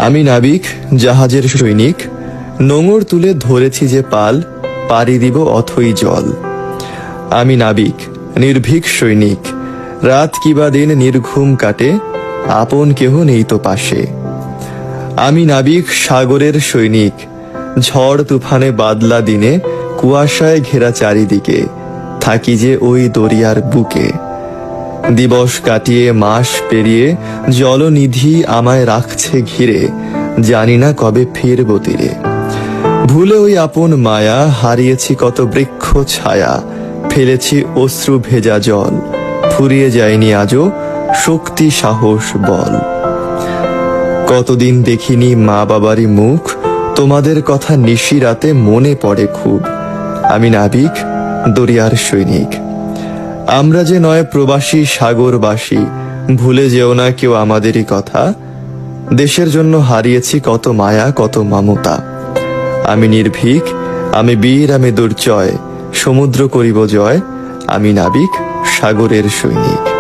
আমি নাবিক, জাহাজের সৈনিক, নোঙর তুলে ধরেছি যে পাল, পাড়ি দিব অথই জল। আমি নাবিক, নির্ভীক সৈনিক, রাত কিবা দিন নির্ঘুম কাটে, আপন কেহ নেই তো পাশে। আমি নাবিক, সাগরের সৈনিক, ঝড় তুফানে বাদলা দিনে, কুয়াশায় ঘেরা চারিদিকে, থাকি যে ওই দরিয়ার বুকে। দিবস কাটিয়ে মাস পেরিয়ে জলনিধি আমায় রাখছে ঘিরে, জানি না কবে ফিরব তীরে। ভুলে ওই আপন মায়া, হারিয়েছি কত বৃক্ষ ছায়া, ফেলেছি অশ্রু ভেজা জল, ফুরিয়ে যায়নি আজও শক্তি সাহস বল। কতদিন দেখিনি মা বাবারই মুখ, তোমাদের কথা নিশি রাতে মনে পড়ে খুব। আমি নাবিক, দরিয়ার সৈনিক। আমরা যে নয় প্রবাসী সাগরবাসী, ভুলে যেও না কেউ আমাদেরই কথা। দেশের জন্য হারিয়েছি কত মায়া কত মমতা। আমি নির্ভীক, আমি বীর, আমি দুর্জয়, সমুদ্র করিব জয়। আমি নাবিক, সাগরের সৈনিক।